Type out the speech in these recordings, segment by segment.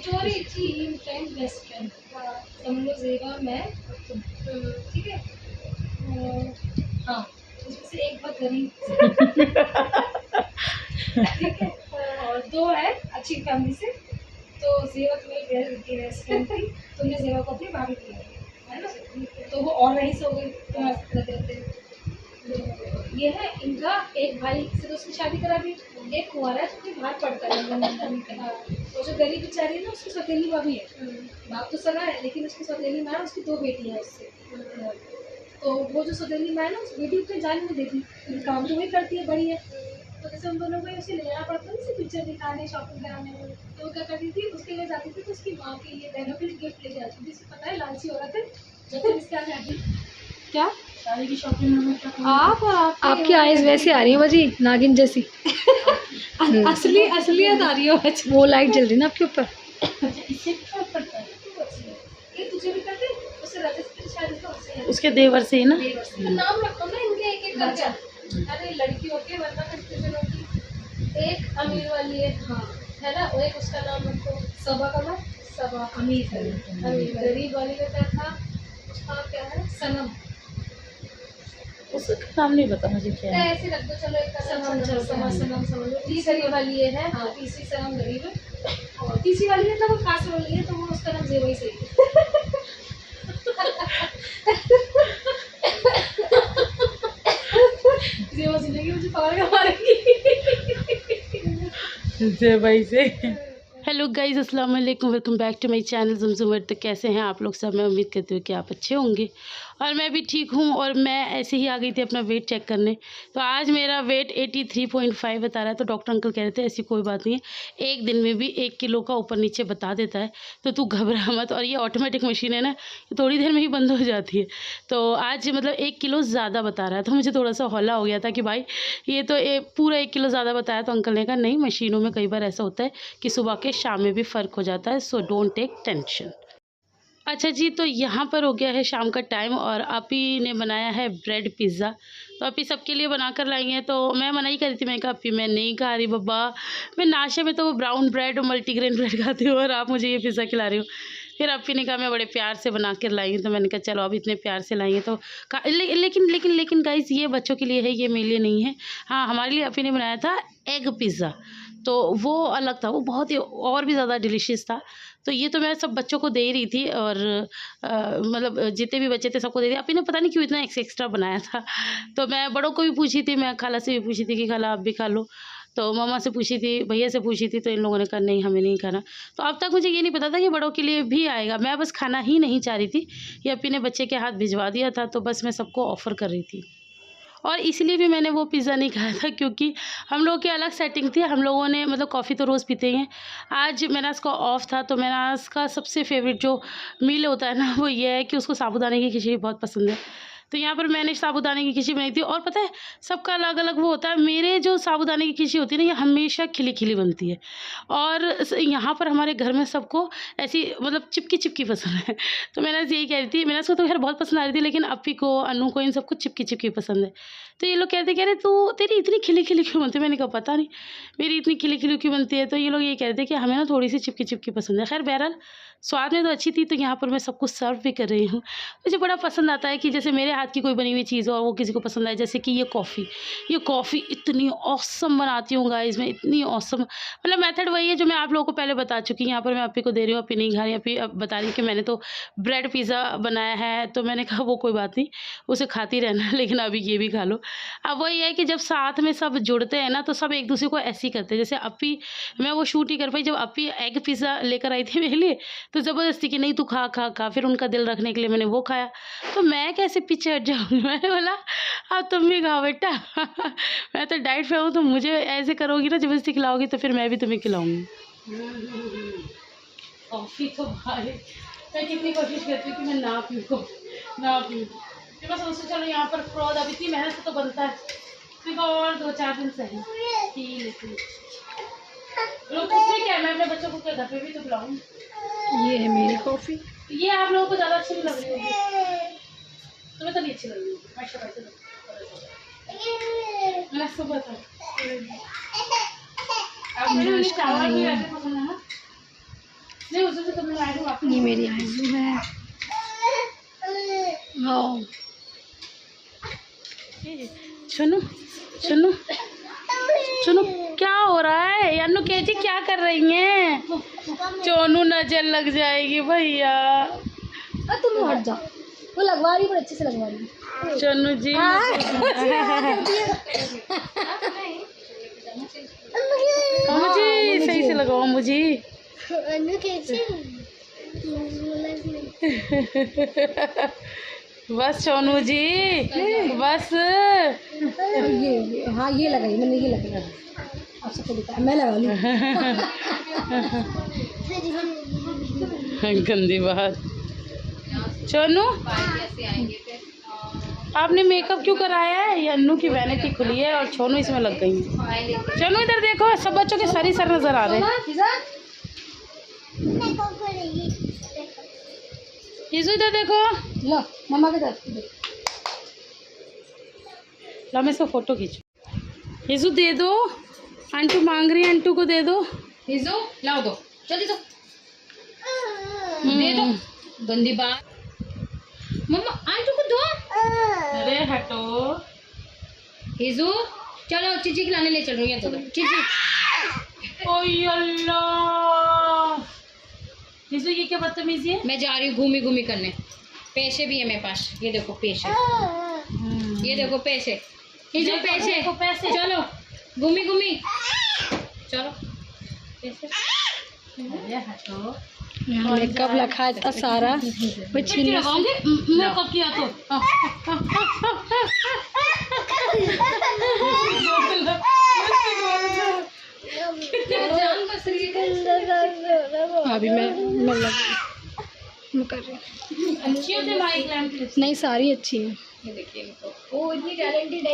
Story थी friend best friend, समझो जेबा मैं ठीक है। हाँ, उसमें से एक बहुत गरीब ठीक है, और दो है अच्छी फैमिली से। तो जेबा तुम्हें बेस्ट फ्रेंड थी, तुमने जेबा को अपनी भाभी बनाया है ना, तो वो और रही से हो गई तुम्हारे रहते। ये है इनका एक भाई से तो उसकी शादी करा दी, एक कुंवारा है जो बाहर पड़ता है। वो जो गरीब बेचारी है ना, उसकी सौतेली भाभी है, बाप तो सगा है लेकिन उसकी सौतेली माँ है, उसकी दो बेटियां हैं उससे। तो वो जो सौतेली माँ है ना, उस बेटी को जान नहीं देती, काम तो वही करती है, बड़ी है। तो जैसे हम दोनों को उसे ले जाना पड़ता है उसे पिक्चर दिखाने, शॉपिंग कराने में, तो वो क्या करती थी, उसके लिए जाती थी तो उसकी माँ के लिए बहनों के लिए गिफ्ट लेके आती थी। जिसको पता है लालची औरत है, जब इसके आगे आती क्या शादी की शॉपिंग में आपकी आईज वैसे आ रही है बाजी, नागिन जैसी असलियत आ रही है। वो लाइट जल रही है ना आपके ऊपर। इससे क्या पड़ता है, ये तुझे भी करते उससे रजत शादी का उसके देवर से ही ना। तो नाम रखो ना इनके एक एक करके। अरे लड़की होती है वरना कंफ्यूजन होती। एक अमीर वाली है, हाँ है ना, वो एक उसका नाम रखो सबा का नाम, सबा अमीर गरीब वाली का क्या था, उसका क्या है सनम, उसका नाम नहीं पता मुझे क्या है, ऐसे रख दो चलो। एक सनम समझ लो। तीसरी गरीब वाली ये है, हाँ तीसरी सनम गरीब है, और तीसरी वाली है तो वो खास वाली है, तो वो उसका नाम जेबा ही सही है। जेबा सुनेगी मुझे पकड़ के मारेगी जेबा ही से। हेलो गाइज, अस्सलाम वालेकुम, welcome back to my channel Zamzam World. तो कैसे हैं आप लोग सब? मैं उम्मीद करती हूँ कि आप अच्छे होंगे और मैं भी ठीक हूँ। और मैं ऐसे ही आ गई थी अपना वेट चेक करने, तो आज मेरा वेट 83.5 बता रहा है। तो डॉक्टर अंकल कह रहे थे ऐसी कोई बात नहीं है, एक दिन में भी 1 किलो का ऊपर नीचे बता देता है, तो तू घबरा मत। और ये ऑटोमेटिक मशीन है ना, थोड़ी देर में ही बंद हो जाती है। तो आज मतलब 1 किलो ज़्यादा बता रहा है, तो मुझे थोड़ा सा हौला हो गया था कि भाई ये तो पूरा 1 किलो ज़्यादा बताया। तो अंकल ने कहा नहीं, मशीनों में कई बार ऐसा होता है कि सुबह के शाम में भी फ़र्क हो जाता है, सो डोंट टेक टेंशन। अच्छा जी, तो यहाँ पर हो गया है शाम का टाइम और आपी ने बनाया है ब्रेड पिज़्ज़ा। तो आपी सबके लिए बना कर लाई हैं, तो मैं मना ही कर रही थी, मैं कहा आपी मैं नहीं खा रही बब्बा, मैं नाश्ते में तो वो ब्राउन ब्रेड और मल्टीग्रेन ब्रेड खाती हूँ और आप मुझे ये पिज़्ज़ा खिला रही हो। फिर आपी ने कहा मैं बड़े प्यार से बना कर लाई हूँ, तो मैंने कहा चलो अब इतने प्यार से लाई हैं तो लेकिन गाइस ये बच्चों के लिए है, ये मेरे लिए नहीं है। हाँ, हमारे लिए आपी ने बनाया था एग पिज़्ज़ा, तो वो अलग था, वो बहुत ही और भी ज़्यादा डिलीशियस था। तो ये तो मैं सब बच्चों को दे ही रही थी और मतलब जितने भी बच्चे थे सबको दे दिया। आपी ने पता नहीं क्यों इतना एक्स्ट्रा बनाया था। तो मैं बड़ों को भी पूछी थी, मैं खाला से भी पूछी थी कि खाला आप भी खा लो, तो मम्मा से पूछी थी, भैया से पूछी थी, तो इन लोगों ने कहा नहीं हमें नहीं खाना। तो अब तक मुझे ये नहीं पता था कि बड़ों के लिए भी आएगा, मैं बस खाना ही नहीं चाह रही थी। ये आपी ने बच्चे के हाथ भिजवा दिया था, तो बस मैं सबको ऑफ़र कर रही थी। और इसलिए भी मैंने वो पिज़्ज़ा नहीं खाया था क्योंकि हम लोग की अलग सेटिंग थी। हम लोगों ने मतलब कॉफ़ी तो रोज़ पीते ही हैं, आज मेनाज़ का ऑफ था, तो मेनाज़ का सबसे फेवरेट जो मील होता है ना, वो ये है कि उसको साबूदाने की खिचड़ी बहुत पसंद है। तो यहाँ पर मैंने साबूदाने की खिचड़ी बनाई थी और पता है सबका अलग अलग वो होता है। मेरे जो साबूदाने की खिचड़ी होती है ना, ये हमेशा खिली खिली बनती है और यहाँ पर हमारे घर में सबको ऐसी मतलब चिपकी चिपकी पसंद है। तो मैंने यही कह रही थी, मैंने उसको तो खैर बहुत पसंद आ रही थी, लेकिन अप्पी को, अन्नू को, इन सबको चिपकी चिपकी पसंद है। तो ये लोग कहते कह रहे तू तेरी इतनी खिली खिली क्यों बनती है? मैंने कहा पता नहीं मेरी इतनी खिली खिली क्यों बनती है। तो ये लोग ये कह रहे थे कि हमें ना थोड़ी सी चिपकी चिपकी पसंद है। खैर बहरहाल स्वाद में तो अच्छी थी, तो यहाँ पर मैं सबको सर्व भी कर रही हूँ। मुझे बड़ा पसंद आता है कि जैसे मेरे हाथ की कोई बनी हुई चीज़ हो और वो किसी को पसंद आए। जैसे कि ये कॉफ़ी इतनी ऑसम बनाती हूँ गाइस मैं, इतनी ऑसम। मतलब मेथड वही है जो मैं आप लोगों को पहले बता चुकी हूँ। यहाँ पर मैं अप्पी को दे रही हूँ, अप्पी नहीं खा रही। अप्पी अब बता रही है कि मैंने तो ब्रेड पिज़्ज़ा बनाया है, तो मैंने कहा वो कोई बात नहीं, उसे खाती रहना लेकिन अभी ये भी खा लो। अब वही है कि जब साथ में सब जुड़ते हैं ना, तो सब एक दूसरे को ऐसे ही करते हैं। जैसे अप्पी, मैं वो शूट ही कर पाई जब अप्पी एग पिज़्ज़ा लेकर आई थी मेरे लिए, तो ज़बरदस्ती कि नहीं तू खा खा खा, फिर उनका दिल रखने के लिए मैंने वो खाया। तो मैं कैसे पीछे हट जाऊँगी? मैंने बोला अब तुम भी खाओ बेटा मैं तो डाइट पे हूँ, तो मुझे ऐसे करोगी ना, ज़बरदस्ती खिलाओगी, तो फिर मैं भी तुम्हें खिलाऊँगी। कॉफ़ी तो भाई मैं कितनी कोशिश करती हूँ कि मैं ना पीऊँ, फिर बस उससे चलो यहाँ पर फ्रॉड अब इतनी मेहनत से तो बनता है, फिर और 2-4 दिन सही पी लेती हूँ। लोग उसमें क्या है, मैं अपने बच्चों को क्या घर पे भी तो पिलाऊँ। ये है मेरी कॉफ़ी। ये आप लोगों को ज़्यादा अच्छी नहीं लग रही होगी, तुम्हें तो नहीं अच्छी लग रही होगी। मैं सुबह था अब मुझे चावल भी ऐसे पसंद है ना, ये मेरी आइज़ू है। हाँ सुनो सुनो सुनो, क्या हो रहा है? अन्नू केजी क्या कर रही हैं? चोनू नजर लग जाएगी भैया। तुम हट जाओ, वो लगवा रही है, अच्छे से लगवा रही है चोनू जी। मुझे सही से लगाओ मुझे। बस सोनू जी बस। ये हाँ ये लगाई मैंने, ये लगाई आप सबको दिखाया, मैं लगा ली। गंदी बात। सोनू आपने मेकअप क्यों कराया है? ये अन्नू की वैनिटी खुली है और सोनू इसमें लग गई है। सोनू इधर देखो, सब बच्चों के सर ही सर नजर आ रहे हैं। यीशु इधर देखो, लो मम्मा के तरफ ला मैं इसको फोटो खींचू। यीशु दे दो, आंटू मांग रही है, आंटू को दे दो। यीशु लाओ, दो जल्दी दो, दे दो। गंदी बात, मम्मा आंटू को दो। अरे हटो। यीशु चलो चीची खिलाने ले चल रही है, तो चीची। ओय अल्लाह, यीशु ये क्या बदतमीजी है? मैं जा रही हूँ घूमी घूमी करने, पैसे भी है मेरे पास, ये देखो पैसे, ये देखो पैसे, यीशु पैसे, पैसे। चलो घूमी घूमी चलो पैसे। अरे हटो। मेकअप रखा था सारा, मैं छीन लगाऊंगी मैं कब किया तो। अभी मैं कर रही हूँ। अच्छी होती हमारी क्लाइंट। नहीं सारी अच्छी है, ये देखिए इनको, वो इतनी टैलेंटेड है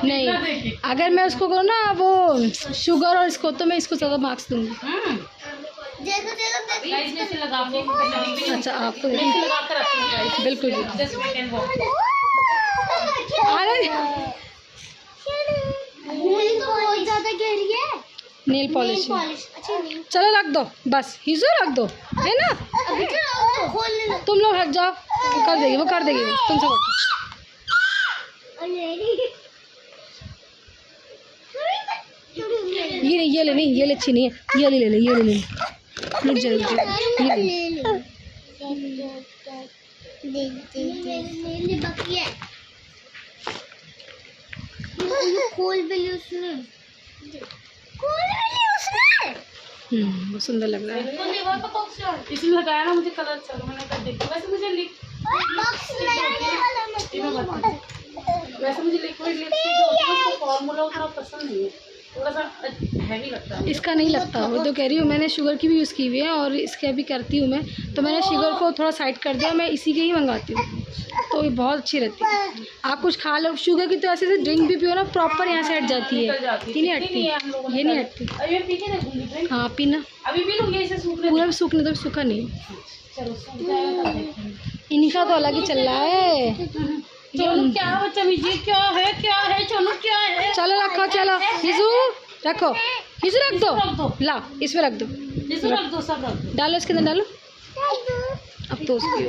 नहीं। अगर मैं उसको करूँ ना वो शुगर और इसको, तो मैं इसको ज़्यादा मार्क्स दूंगी। अच्छा आपको बिल्कुल नेल पॉलिश, चलो रख दो बस, हिजो रख दो है ना। तुम लोग हट जाओ, कर देगी वो, कर देगी वो, तुम सब ये ले, नहीं ये ले, अच्छी नहीं है, ये ले ले, ये ले ले, रुक जा रुक जा, ये ले। बहुत सुंदर लग रहा है। इसमें लगाया ना मुझे कलर, चलो मैंने कर देखा। वैसे मुझे लिक्विड लिपस्टिक जो होती है उसका फॉर्मूला उतना पसंद नहीं है, थोड़ा सा हैवी लगता है। इसका नहीं लगता, वो तो कह रही हूँ, मैंने शुगर की भी यूज़ की हुई है और इसका भी करती हूँ मैं, तो मैंने शुगर को थोड़ा साइड कर दिया, मैं इसी के ही मंगाती हूँ, तो ये बहुत अच्छी रहती है। आप कुछ खा लो शुगर की, तो ऐसे से ड्रिंक भी पियो ना, प्रॉपर यहाँ से हट जाती है, ये नहीं हटती, ये नहीं हटती। हाँ पीना, अभी भी लूँगी इसे सूखने, पूरा भी सूखने दो, सूखा नहीं। चलो सूख जाएगा। इनका तो अलग ही चल रहा है। चलो क्या बदतमीजी, क्या है चलो क्या है। चलो रखो, चलो हिजू रखो, हिजू रख दो, ला इसमें रख दो, रख दो, सब रख दो, डालो इसके अंदर डालो। अब तो उसकी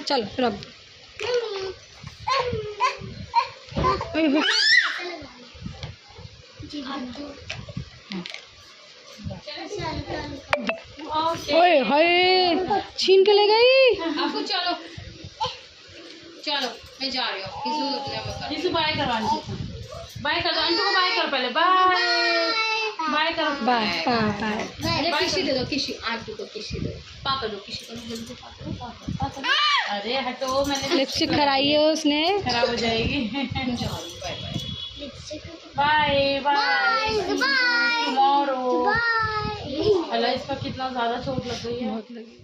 चलो रख दो। ओए हाय, छीन के ले गई। आपको चलो चलो मैं जा रही हूँ। इसे बाय करवानी, बाय कर दो, आंटी को बाय करो पहले, बाय बाय करो, बाय बाय बाय। किसी दे दो, किसी आंटी को किसी दो, पापा दो, किसी को जल्दी पापा। अरे हटो, मैंने लिपस्टिक कराई है उसने, खराब हो जाएगी। Bye by tomorrow. अल्लाह इसका कितना ज़्यादा चोट लग गई है, बहुत लगी।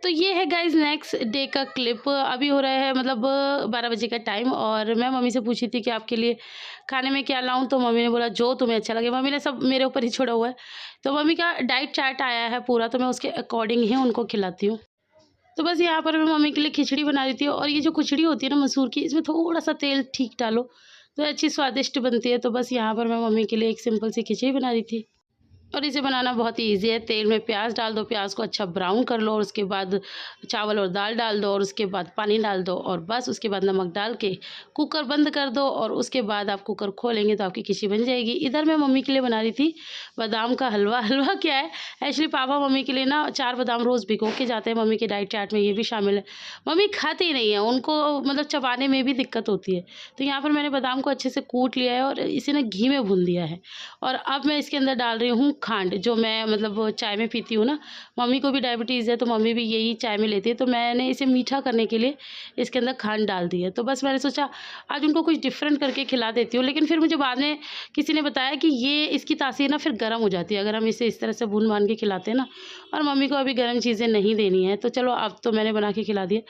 तो ये है गाइज नेक्स्ट डे का क्लिप। अभी हो रहा है मतलब 12 बजे का टाइम, और मैं मम्मी से पूछी थी कि आपके लिए खाने में क्या लाऊं, तो मम्मी ने बोला जो तुम्हें अच्छा लगे। मम्मी ने सब मेरे ऊपर ही छोड़ा हुआ है, तो मम्मी का डाइट चार्ट आया है पूरा, तो मैं उसके अकॉर्डिंग ही उनको खिलाती हूँ। तो बस यहाँ पर मैं मम्मी के लिए खिचड़ी बना रही थी, और ये जो खिचड़ी होती है ना मसूर की, इसमें थोड़ा सा तेल ठीक डालो तो अच्छी स्वादिष्ट बनती है। तो बस यहाँ पर मैं मम्मी के लिए एक सिंपल सी खिचड़ी बना रही थी। और इसे बनाना बहुत ही ईजी है। तेल में प्याज डाल दो, प्याज को अच्छा ब्राउन कर लो और उसके बाद चावल और दाल डाल दो और उसके बाद पानी डाल दो और बस उसके बाद नमक डाल के कुकर बंद कर दो और उसके बाद आप कुकर खोलेंगे तो आपकी खिचड़ी बन जाएगी। इधर मैं मम्मी के लिए बना रही थी बादाम का हलवा। हलवा क्या है, एक्चुअली पापा मम्मी के लिए ना 4 बादाम रोज़ भिगो के जाते हैं। मम्मी के डाइट चार्ट में ये भी शामिल है। मम्मी खाती नहीं है, उनको मतलब चबाने में भी दिक्कत होती है। तो यहाँ पर मैंने बादाम को अच्छे से कूट लिया है और इसे ना घी में भून दिया है और अब मैं इसके अंदर डाल रही हूँ खांड, जो मैं मतलब चाय में पीती हूँ ना। मम्मी को भी डायबिटीज़ है तो मम्मी भी यही चाय में लेती है, तो मैंने इसे मीठा करने के लिए इसके अंदर खांड डाल दी है। तो बस मैंने सोचा आज उनको कुछ डिफरेंट करके खिला देती हूँ, लेकिन फिर मुझे बाद में किसी ने बताया कि ये इसकी तासीर ना फिर गर्म हो जाती है अगर हम इसे इस तरह से भून भान के खिलाते हैं ना, और मम्मी को अभी गर्म चीज़ें नहीं देनी है। तो चलो अब तो मैंने बना के खिला दिया,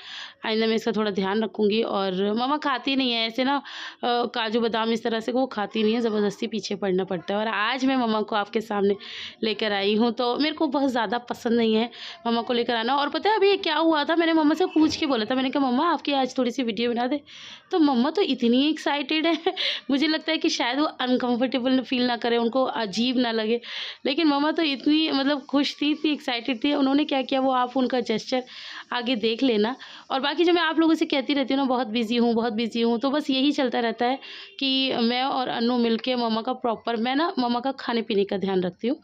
आइंदा मैं इसका थोड़ा ध्यान रखूँगी। और मम्मा खाती नहीं है ऐसे ना काजू बादाम इस तरह से, वो खाती नहीं है, ज़बरदस्ती पीछे पड़ना पड़ता है। और आज मैं मम्मा को आपके सामने लेकर आई हूँ, तो मेरे को बहुत ज़्यादा पसंद नहीं है मम्मा को लेकर आना। और पता है अभी क्या हुआ था, मैंने मम्मा से पूछ के बोला था, मैंने कहा मम्मा आपकी आज थोड़ी सी वीडियो बना दे, तो मम्मा तो इतनी एक्साइटेड है मुझे लगता है कि शायद वो अनकम्फर्टेबल फील ना करे, उनको अजीब ना लगे, लेकिन मम्मा तो इतनी मतलब खुश थी, इतनी एक्साइटेड थी। उन्होंने क्या किया वो आप उनका जेस्चर आगे देख लेना। और बाकी जो मैं आप लोगों से कहती रहती हूँ ना, बहुत बिजी हूँ बहुत बिजी हूँ, तो बस यही चलता रहता है कि मैं और अन्नू मिलके मम्मा का प्रॉपर, मैं ना मम्मा का खाने पीने का ध्यान रखती हूँ।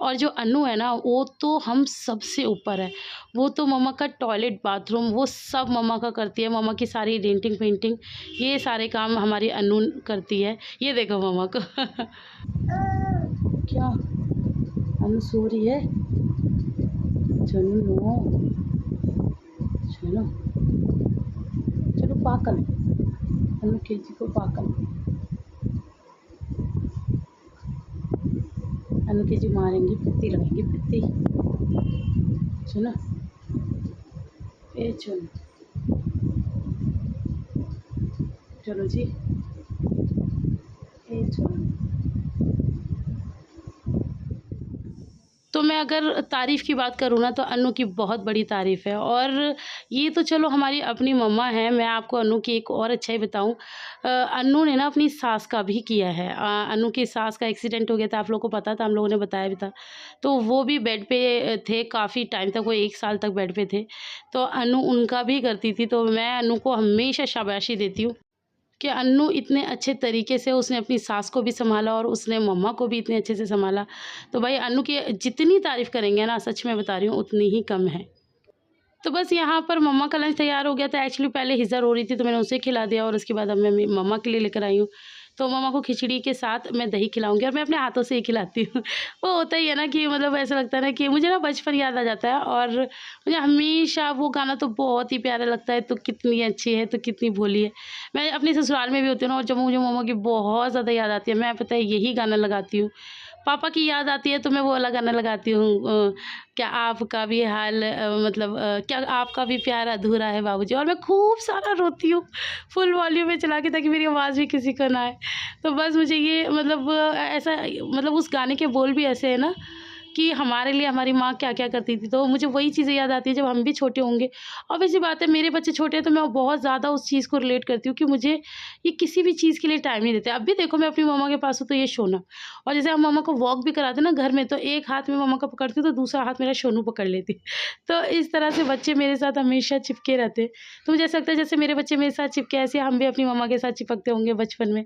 और जो अन्नू है ना वो तो हम सबसे ऊपर है, वो तो मम्मा का टॉयलेट बाथरूम वो सब मम्मा का करती है। मम्मा की सारी डेंटिंग पेंटिंग ये सारे काम हमारी अन्नू करती है। ये देखो मम्मा को क्या अन्नू सो रही है, चलो चलो चलो पाकल अन्नू केजी को पाकल अन्नू केजी मारेंगी, पित्ती लगाएंगी पित्ती, सुनो ए चलो चलो जी ए चलो। तो मैं अगर तारीफ़ की बात करूँ ना तो अन्नू की बहुत बड़ी तारीफ़ है। और ये तो चलो हमारी अपनी मम्मा है, मैं आपको अन्नू की एक और अच्छाई बताऊँ। अन्नू ने ना अपनी सास का भी किया है। अन्नू की सास का एक्सीडेंट हो गया था, आप लोगों को पता था, हम लोगों ने बताया भी था। तो वो भी बेड पे थे काफ़ी टाइम तक, वो 1 साल तक बेड पे थे। तो अन्नू उनका भी करती थी, तो मैं अन्नू को हमेशा शाबाशी देती हूँ कि अन्नू इतने अच्छे तरीके से उसने अपनी सास को भी सँभाला और उसने मम्मा को भी इतने अच्छे से सँभाला। तो भाई अन्नू की जितनी तारीफ़ करेंगे ना, सच में बता रही हूँ, उतनी ही कम है। तो बस यहाँ पर मम्मा का लंच तैयार हो गया था। एक्चुअली पहले हिज़ा रो रही थी तो मैंने उसे खिला दिया और उसके बाद अब मैं मम्मा के लिए लेकर आई हूँ। तो मम्मा को खिचड़ी के साथ मैं दही खिलाऊँगी और मैं अपने हाथों से ही खिलाती हूँ। वो होता ही है ना कि मतलब ऐसा लगता है ना कि मुझे ना बचपन याद आ जाता है। और मुझे हमेशा वो गाना तो बहुत ही प्यारा लगता है, तो कितनी अच्छी है तो कितनी भोली है। मैं अपने ससुराल में भी होती हूँ ना, और जब मुझे मम्मा की बहुत ज़्यादा याद आती है, मैं पता है यही गाना लगाती हूँ। पापा की याद आती है तो मैं वो वाला गाना लगाती हूँ, क्या आपका भी हाल मतलब क्या आपका भी प्यार अधूरा है बाबूजी। और मैं खूब सारा रोती हूँ फुल वॉल्यूम में चला के, ताकि मेरी आवाज़ भी किसी को ना आए। तो बस मुझे ये मतलब ऐसा मतलब उस गाने के बोल भी ऐसे है ना कि हमारे लिए हमारी माँ क्या क्या करती थी, तो मुझे वही चीज़ें याद आती है जब हम भी छोटे होंगे। और वैसी बात है, मेरे बच्चे छोटे हैं तो मैं बहुत ज़्यादा उस चीज़ को रिलेट करती हूँ कि मुझे ये किसी भी चीज़ के लिए टाइम नहीं देते। अब भी देखो मैं अपनी मम्मा के पास हूँ तो ये शोना, और जैसे हम मम्मा को वॉक भी कराते ना घर में, तो एक हाथ में मम्मा का पकड़ती हूँ तो दूसरा हाथ मेरा शोनू पकड़ लेती। तो इस तरह से बच्चे मेरे साथ हमेशा चिपके रहते हैं। तो मुझे ऐसा लगता है जैसे मेरे बच्चे मेरे साथ चिपके, ऐसे हम भी अपनी मम्मा के साथ चिपकते होंगे बचपन में।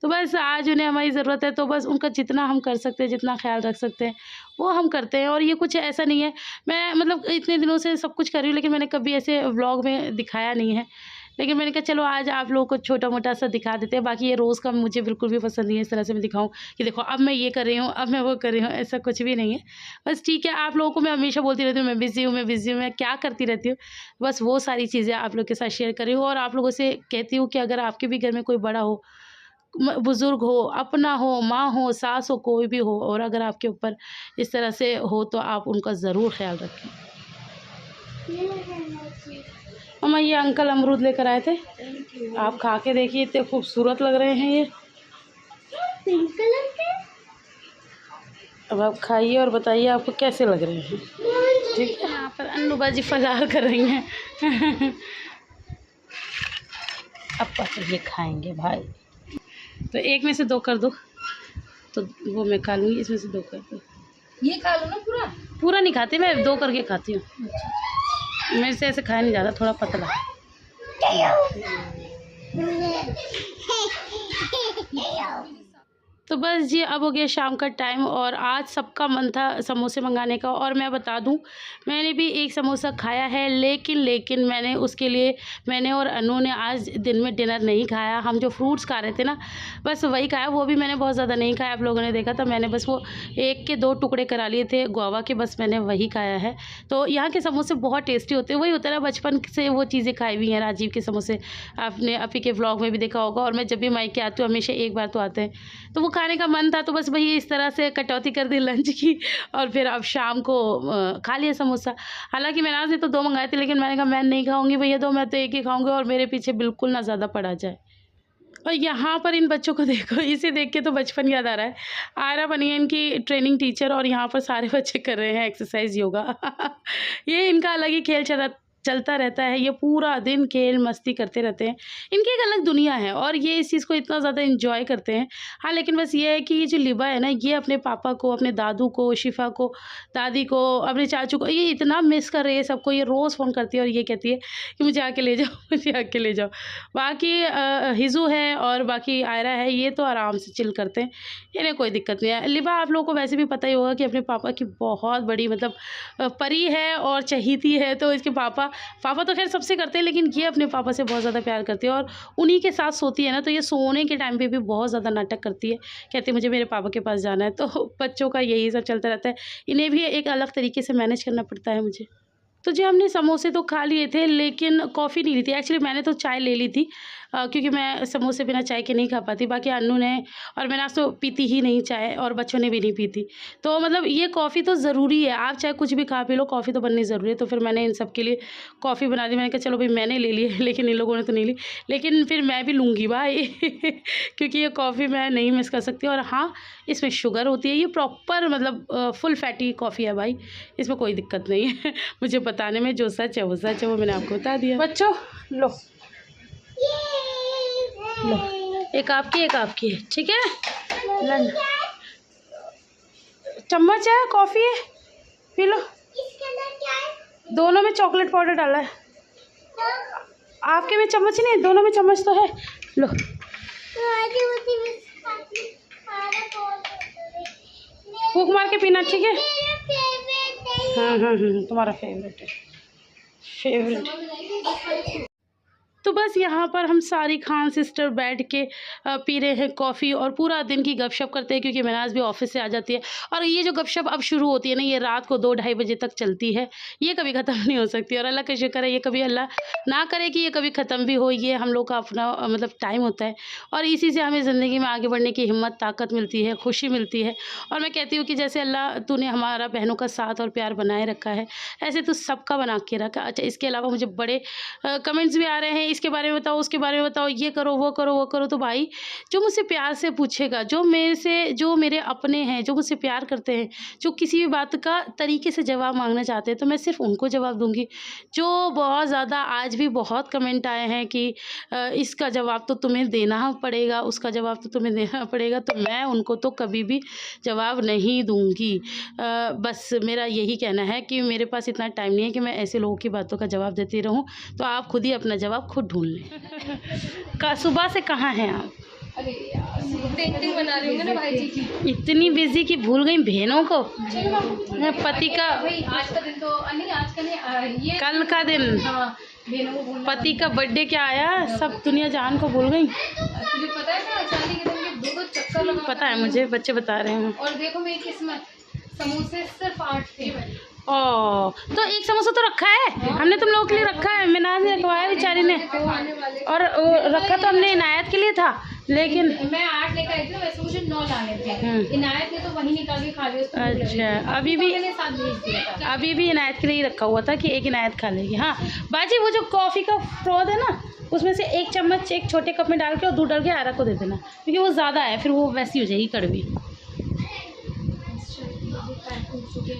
तो बस आज उन्हें हमारी ज़रूरत है, तो बस उनका जितना हम कर सकते हैं, जितना ख्याल रख सकते हैं वो हम करते हैं। और ये कुछ ऐसा नहीं है, मैं मतलब इतने दिनों से सब कुछ कर रही हूँ, लेकिन मैंने कभी ऐसे व्लॉग में दिखाया नहीं है। लेकिन मैंने कहा चलो आज आप लोगों को छोटा-मोटा सा दिखा देते हैं। बाकी ये रोज़ का मुझे बिल्कुल भी पसंद नहीं है इस तरह से मैं दिखाऊँ कि देखो अब मैं ये कर रही हूँ, अब मैं वो कर रही हूँ, ऐसा कुछ भी नहीं है। बस ठीक है, आप लोगों को मैं हमेशा बोलती रहती हूँ मैं बिज़ी हूँ, मैं बिज़ी हूँ, मैं क्या करती रहती हूँ। बस वो सारी चीज़ें आप लोग के साथ शेयर कर रही हूँ। और आप लोगों से कहती हूँ कि अगर आपके भी घर में कोई बड़ा हो, बुज़ुर्ग हो, अपना हो, माँ हो, सास हो, कोई भी हो, और अगर आपके ऊपर इस तरह से हो तो आप उनका ज़रूर ख़्याल रखें। मम्मा ये अंकल अमरूद लेकर आए थे, आप खा के देखिए, इतने खूबसूरत लग रहे हैं ये। पिंक कलर के। अब आप खाइए और बताइए आपको कैसे लग रहे हैं। ठीक है, यहाँ पर अन्नू बाजी फलार कर रही हैं अब तो ये खाएंगे भाई, तो एक में से 2 कर दो, तो वो मैं खा लूँगी, इसमें से 2 कर दो। ये खा लो ना पूरा। पूरा नहीं खाती मैं, 2 करके खाती हूँ। मेरे से ऐसे खाया नहीं जाता, थोड़ा पतला। तो बस जी अब हो गया शाम का टाइम और आज सबका मन था समोसे मंगाने का। और मैं बता दूं मैंने भी एक समोसा खाया है, लेकिन मैंने उसके लिए मैंने और अनु ने आज दिन में डिनर नहीं खाया। हम जो फ्रूट्स खा रहे थे ना बस वही खाया, वो भी मैंने बहुत ज़्यादा नहीं खाया। आप लोगों ने देखा था मैंने बस वो 1 के 2 टुकड़े करा लिए थे गुआवा के, बस मैंने वही खाया है। तो यहाँ के समोसे बहुत टेस्टी होते हैं, वही होता है ना बचपन से वो चीज़ें खाई हुई हैं। राजीव के समोसे आपने अपी के व्लॉग में भी देखा होगा, और मैं जब भी मायके आती हूँ हमेशा एक बार तो आते हैं, तो वो खाने का मन था। तो बस वही इस तरह से कटौती कर दी लंच की, और फिर अब शाम को खा लिया समोसा। हालांकि मैंने से तो 2 मंगाए थे, लेकिन मैंने कहा मैं नहीं खाऊंगी भैया 2, मैं तो 1 ही खाऊंगी, और मेरे पीछे बिल्कुल ना ज़्यादा पड़ा जाए। और यहाँ पर इन बच्चों को देखो, इसे देख के तो बचपन याद आ रहा है। आयरा बनी है इनकी ट्रेनिंग टीचर, और यहाँ पर सारे बच्चे कर रहे हैं एक्सरसाइज योगा। ये इनका अलग ही खेल चलता रहता है, ये पूरा दिन खेल मस्ती करते रहते हैं। इनकी एक अलग दुनिया है और ये इस चीज़ को इतना ज़्यादा एंजॉय करते हैं। हाँ, लेकिन बस ये है कि ये जो लिबा है ना, ये अपने पापा को, अपने दादू को, शिफा को, दादी को, अपने चाचू को, ये इतना मिस कर रही है सबको। ये रोज़ फ़ोन करती है और ये कहती है कि मुझे आके ले जाओ, मुझे आके ले जाओ। बाकी हिजू है और बाकी आयरा है, ये तो आराम से चिल करते हैं, इन्हें कोई दिक्कत नहीं है। लिबा आप लोगों को वैसे भी पता ही होगा कि अपने पापा की बहुत बड़ी मतलब परी है और चहीती है। तो इसके पापा तो खैर सबसे करते हैं, लेकिन ये अपने पापा से बहुत ज़्यादा प्यार करती है और उन्हीं के साथ सोती है ना। तो ये सोने के टाइम पे भी बहुत ज़्यादा नाटक करती है, कहती है मुझे मेरे पापा के पास जाना है। तो बच्चों का यही सब चलता रहता है, इन्हें भी एक अलग तरीके से मैनेज करना पड़ता है मुझे। तो जी हमने समोसे तो खा लिए थे, लेकिन कॉफ़ी नहीं ली थी। एक्चुअली मैंने तो चाय ले ली थी, क्योंकि मैं समोसे बिना चाय के नहीं खा पाती। बाकी अन्नू ने और मैंने आज तो पीती ही नहीं चाय, और बच्चों ने भी नहीं पी थी। तो मतलब ये कॉफ़ी तो ज़रूरी है, आप चाहे कुछ भी खा पी लो, कॉफ़ी तो बननी ज़रूरी है। तो फिर मैंने इन सब के लिए कॉफ़ी बना दी। मैंने कहा चलो भाई मैंने ले ली, लेकिन इन लोगों ने तो नहीं ली, लेकिन फिर मैं भी लूँगी भाई। क्योंकि ये कॉफ़ी मैं नहीं मिस कर सकती। और हाँ, इसमें शुगर होती है, ये प्रॉपर मतलब फुल फैटी कॉफ़ी है भाई, इसमें कोई दिक्कत नहीं है। मुझे बताने में जो सच है वो मैंने आपको बता दिया। बच्चों लो लो, एक आपकी है, ठीक है। चम्मच है, कॉफ़ी है, पी लो। दोनों में चॉकलेट पाउडर डाला है, आपके में चम्मच नहीं है, दोनों में चम्मच तो है। लो फूंक मार के पीना, ठीक है। हाँ, तुम्हारा फेवरेट है। तो बस यहाँ पर हम सारी खान सिस्टर बैठ के पी रहे हैं कॉफ़ी और पूरा दिन की गपशप करते हैं, क्योंकि मनाज भी ऑफिस से आ जाती है। और ये जो गपशप अब शुरू होती है ना, ये रात को 2-2:30 बजे तक चलती है, ये कभी ख़त्म नहीं हो सकती। और अल्लाह का शुक्र है, ये कभी अल्लाह ना करे कि ये कभी ख़त्म भी हो। ये हम लोग का अपना मतलब टाइम होता है, और इसी से हमें ज़िंदगी में आगे बढ़ने की हिम्मत, ताकत मिलती है, खुशी मिलती है। और मैं कहती हूँ कि जैसे अल्लाह तूने हमारा बहनों का साथ और प्यार बनाए रखा है, ऐसे तू सबका बना के रखा। अच्छा, इसके अलावा मुझे बड़े कमेंट्स भी आ रहे हैं, इसके बारे में बताओ, उसके बारे में बताओ, ये करो वो करो। तो भाई जो मुझसे प्यार से पूछेगा, जो मेरे अपने हैं, जो मुझसे प्यार करते हैं, जो किसी भी बात का तरीके से जवाब मांगना चाहते हैं, तो मैं सिर्फ उनको जवाब दूंगी। जो बहुत ज़्यादा आज भी बहुत कमेंट आए हैं कि इसका जवाब तो तुम्हें देना पड़ेगा, उसका जवाब तो तुम्हें देना पड़ेगा, तो मैं उनको तो कभी भी जवाब नहीं दूंगी। बस मेरा यही कहना है कि मेरे पास इतना टाइम नहीं है कि मैं ऐसे लोगों की बातों का जवाब देती रहूं। तो आप खुद ही अपना जवाब खुद ढूंढ लें। सुबह से कहाँ हैं आप? अरे यार, पेंटिंग बना रही हूँ ना भाई जी की। इतनी बिजी कि भूल गई बहनों को। पति का भाई आज का दिन तो नहीं, आज का नहीं, ये कल का दिन। हाँ, बहनों को भूलना। पति का बर्थडे क्या आया, सब दुनिया जान को भूल गई। तुझे पता है ना, शादी के दिन के 2 चक्कर लगा। पता है मुझे, बच्चे बता रहे हैं। और देखो मेरी किस्मत, समोसे सिर्फ 8 थे। ओ, तो एक समोसा तो रखा है, हमने तुम लोगों के लिए रखा है। मिनाज ने रखवाया बेचारी ने, और रखा तो हमने इनायत के लिए था, लेकिन मैं 8 लेकर आई थी, वैसे मुझे 9 लाने थे। इनायत ने तो वही निकाल के खा लिया। अच्छा, अभी भी इनायत के लिए रखा हुआ था कि एक इनायत खा लेगी। हाँ बाजी, वो जो कॉफ़ी का फ्रॉद है ना, उसमें से 1 चम्मच एक छोटे कप में डाल के और दूध डाल के आयरा को दे देना, क्योंकि वो ज़्यादा है, फिर वो वैसी हो जाएगी कड़वी।